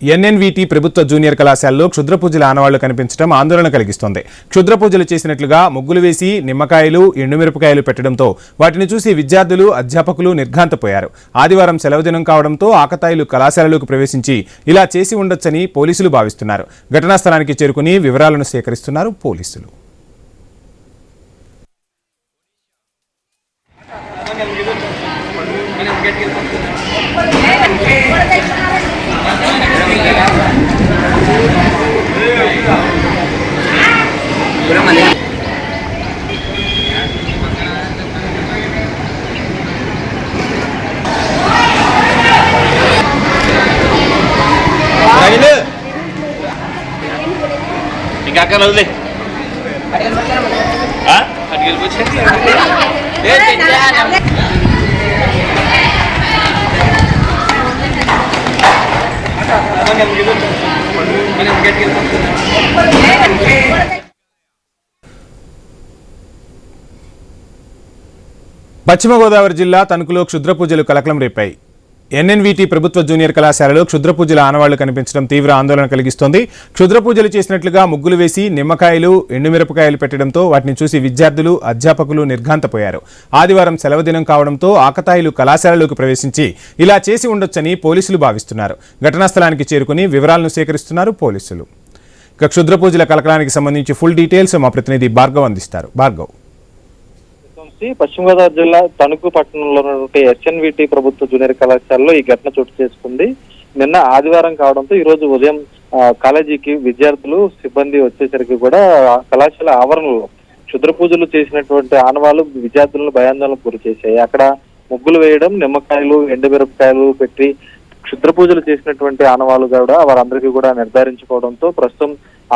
ఎన్ఎన్వీటీ ప్రభుత్వ జూనియర్ కళాశాలలో క్షుద్ర పూజల ఆనవాళ్లు కనిపించడం ఆందోళన కలిగిస్తోంది. క్షుద్ర పూజలు చేసినట్లుగా ముగ్గులు వేసి నిమ్మకాయలు, ఎండుమిరపకాయలు పెట్టడంతో వాటిని చూసి విద్యార్థులు, అధ్యాపకులు నిర్ఘాంతపోయారు. ఆదివారం సెలవు దినం కావడంతో ఆకతాయిలు కళాశాలలోకి ప్రవేశించి ఇలా చేసి ఉండొచ్చని పోలీసులు భావిస్తున్నారు. ఘటనా స్థలానికి చేరుకుని వివరాలను సేకరిస్తున్నారు పోలీసులు. పశ్చిమ గోదావరి జిల్లా తణుకులో క్షుద్ర పూజలు కలకలం రేపాయి. ఎన్ఎన్వీటీ ప్రభుత్వ జూనియర్ కళాశాలలో క్షుద్ర పూజల ఆనవాళ్లు కనిపించడం తీవ్ర ఆందోళన కలిగిస్తోంది. క్షుద్ర పూజలు చేసినట్లుగా ముగ్గులు వేసి నిమ్మకాయలు, ఎండుమిరపకాయలు పెట్టడంతో వాటిని చూసి విద్యార్థులు, అధ్యాపకులు నిర్ఘాంతపోయారు. ఆదివారం సెలవు దినం కావడంతో ఆకతాయిలు కళాశాలలోకి ప్రవేశించి ఇలా చేసి ఉండొచ్చని పోలీసులు భావిస్తున్నారు. ఘటనా స్థలానికి చేరుకుని వివరాలను సేకరిస్తున్నారు పోలీసులు. ఇక క్షుద్ర పూజల కలకలానికి సంబంధించి ఫుల్ డీటెయిల్స్ మా ప్రతినిధి భార్గవ్ అందిస్తారు. భార్గవ్. పశ్చిమ గోదావరి జిల్లా తణుకు పట్టణంలో ఉన్నటువంటి ఎస్ఎన్వీటీ ప్రభుత్వ జూనియర్ కళాశాలలో ఈ ఘటన చోటు చేసుకుంది. నిన్న ఆదివారం కావడంతో ఈ రోజు ఉదయం కాలేజీకి విద్యార్థులు, సిబ్బంది వచ్చేసరికి కూడా కళాశాల ఆవరణలో క్షుద్ర పూజలు చేసినటువంటి ఆనవాళ్లు విద్యార్థులను భయాందోళనకు గురి చేశాయి. అక్కడ ముగ్గులు వేయడం, నిమ్మకాయలు, ఎండుమిరపకాయలు పెట్టి క్షుద్ర పూజలు చేసినటువంటి ఆనవాళ్లు కూడా వారందరికీ కూడా నిర్ధారించుకోవడంతో ప్రస్తుతం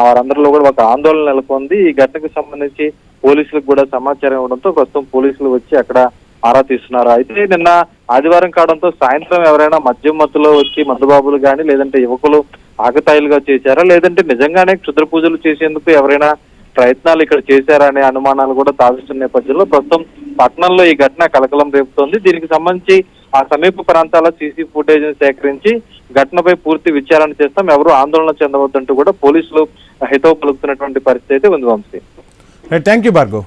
వారందరిలో కూడా ఒక ఆందోళన నెలకొంది. ఈ ఘటనకు సంబంధించి పోలీసులకు కూడా సమాచారం ఇవ్వడంతో ప్రస్తుతం పోలీసులు వచ్చి అక్కడ ఆరా తీస్తున్నారు. అయితే నిన్న ఆదివారం కావడంతో సాయంత్రం ఎవరైనా మద్యం మత్తులో వచ్చి మందుబాబులు కానీ లేదంటే యువకులు ఆకతాయిలుగా చేశారా, లేదంటే నిజంగానే క్షుద్ర పూజలు చేసేందుకు ఎవరైనా ప్రయత్నాలు ఇక్కడ చేశారా అనే అనుమానాలు కూడా తావిస్తున్న నేపథ్యంలో ప్రస్తుతం పట్టణంలో ఈ ఘటన కలకలం రేపుతోంది. దీనికి సంబంధించి ఆ సమీప ప్రాంతాల సీసీ ఫుటేజ్ సేకరించి ఘటనపై పూర్తి విచారణ చేస్తాం, ఎవరు ఆందోళన చెందవద్దంటూ కూడా పోలీసులు హితవు పలుకుతున్నటువంటి పరిస్థితి అయితే ఉంది. వంశీ. Thank you Bhargav.